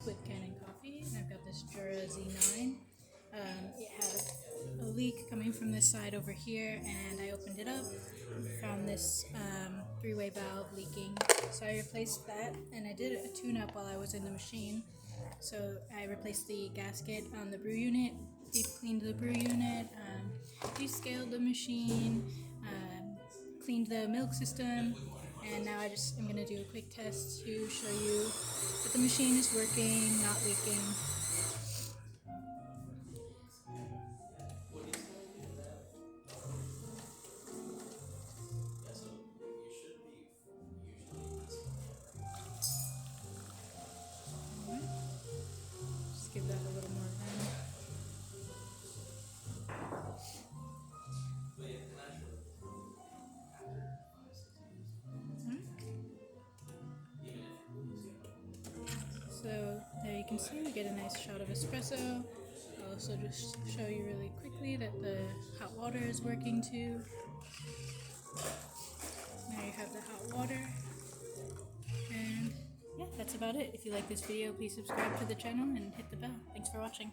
with Kanen coffee, and I've got this Jura Z9. It had a leak coming from this side over here, and I opened it up, found this three-way valve leaking, so I replaced that, and I did a tune-up while I was in the machine. So I replaced the gasket on the brew unit, deep cleaned the brew unit, descaled the machine, cleaned the milk system, and now I'm going to do a quick test to show you that the machine is working, not leaking. Just give that a little more room. So there you can see we get a nice shot of espresso. I'll also just show you really quickly that the hot water is working too. Now you have the hot water. And yeah, that's about it. If you like this video, please subscribe to the channel and hit the bell. Thanks for watching.